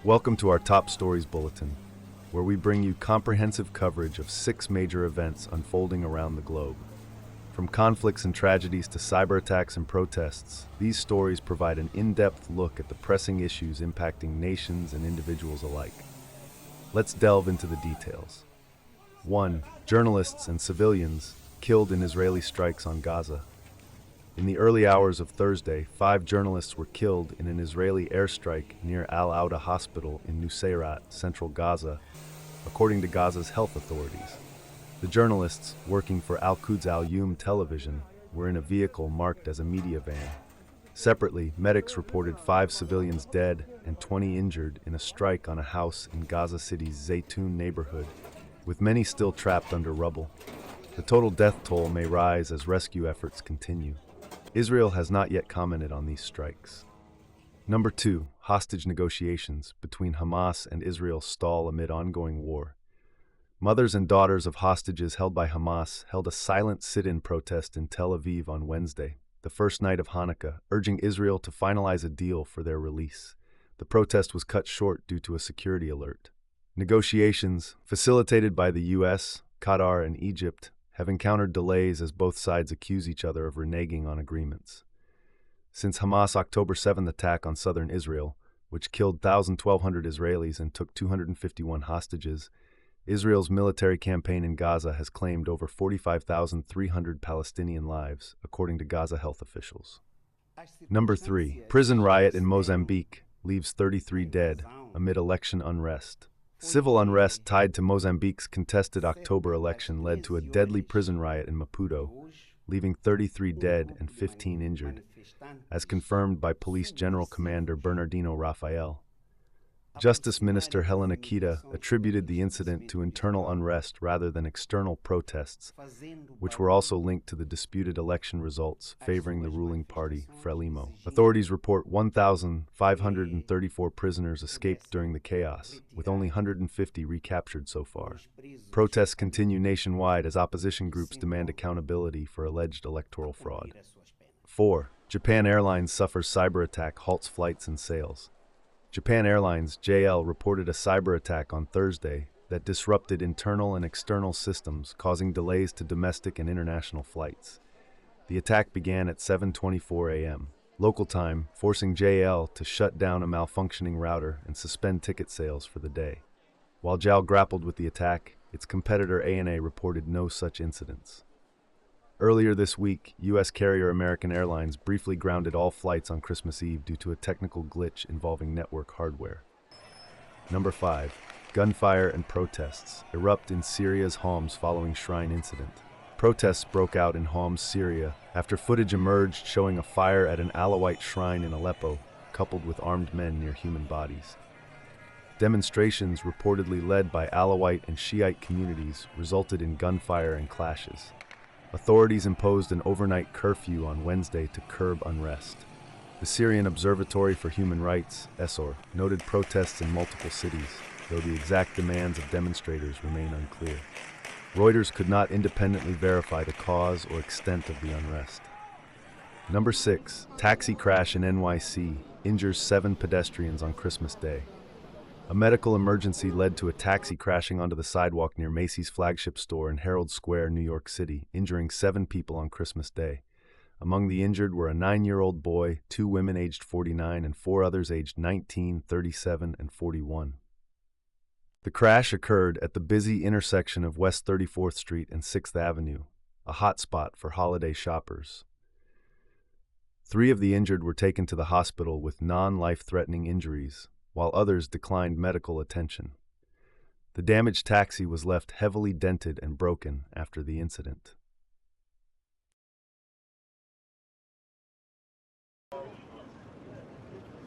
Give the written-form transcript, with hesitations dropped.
Welcome to our Top Stories Bulletin, where we bring you comprehensive coverage of 6 major events unfolding around the globe. From conflicts and tragedies to cyber attacks and protests, these stories provide an in-depth look at the pressing issues impacting nations and individuals alike. Let's delve into the details. 1. Journalists and civilians killed in Israeli strikes on Gaza. In the early hours of Thursday, 5 journalists were killed in an Israeli airstrike near Al-Auda Hospital in Nuseirat, central Gaza, according to Gaza's health authorities. The journalists, working for Al-Quds Al-Yum television, were in a vehicle marked as a media van. Separately, medics reported 5 civilians dead and 20 injured in a strike on a house in Gaza City's Zaytun neighborhood, with many still trapped under rubble. The total death toll may rise as rescue efforts continue. Israel has not yet commented on these strikes. Number 2. Hostage negotiations between Hamas and Israel stall amid ongoing war. Mothers and daughters of hostages held by Hamas held a silent sit-in protest in Tel Aviv on Wednesday, the first night of Hanukkah, urging Israel to finalize a deal for their release. The protest was cut short due to a security alert. Negotiations, facilitated by the U.S., Qatar, and Egypt, have encountered delays as both sides accuse each other of reneging on agreements. Since Hamas' October 7th attack on southern Israel, which killed 1,200 Israelis and took 251 hostages, Israel's military campaign in Gaza has claimed over 45,300 Palestinian lives, according to Gaza health officials. Number 3. Prison riot in Mozambique leaves 33 dead amid election unrest. Civil unrest tied to Mozambique's contested October election led to a deadly prison riot in Maputo, leaving 33 dead and 15 injured, as confirmed by Police General Commander Bernardino Rafael. Justice Minister Helena Kita attributed the incident to internal unrest rather than external protests, which were also linked to the disputed election results favoring the ruling party, Frelimo. Authorities report 1,534 prisoners escaped during the chaos, with only 150 recaptured so far. Protests continue nationwide as opposition groups demand accountability for alleged electoral fraud. 4. Japan Airlines suffers cyber attack, halts flights and sales. Japan Airlines (JL) reported a cyber attack on Thursday that disrupted internal and external systems, causing delays to domestic and international flights. The attack began at 7:24 a.m. local time, forcing JL to shut down a malfunctioning router and suspend ticket sales for the day. While JAL grappled with the attack, its competitor ANA reported no such incidents. Earlier this week, U.S. carrier American Airlines briefly grounded all flights on Christmas Eve due to a technical glitch involving network hardware. Number 5. Gunfire and protests erupt in Syria's Homs following shrine incident. Protests broke out in Homs, Syria, after footage emerged showing a fire at an Alawite shrine in Aleppo, coupled with armed men near human bodies. Demonstrations, reportedly led by Alawite and Shiite communities, resulted in gunfire and clashes. Authorities imposed an overnight curfew on Wednesday to curb unrest. The Syrian Observatory for Human Rights, ESOR, noted protests in multiple cities, though the exact demands of demonstrators remain unclear. Reuters could not independently verify the cause or extent of the unrest. Number 6. Taxi crash in NYC injures 7 pedestrians on Christmas Day. A medical emergency led to a taxi crashing onto the sidewalk near Macy's flagship store in Herald Square, New York City, injuring 7 people on Christmas Day. Among the injured were a 9-year-old boy, 2 women aged 49, and 4 others aged 19, 37, and 41. The crash occurred at the busy intersection of West 34th Street and 6th Avenue, a hotspot for holiday shoppers. 3 of the injured were taken to the hospital with non-life-threatening injuries, while others declined medical attention. The damaged taxi was left heavily dented and broken after the incident.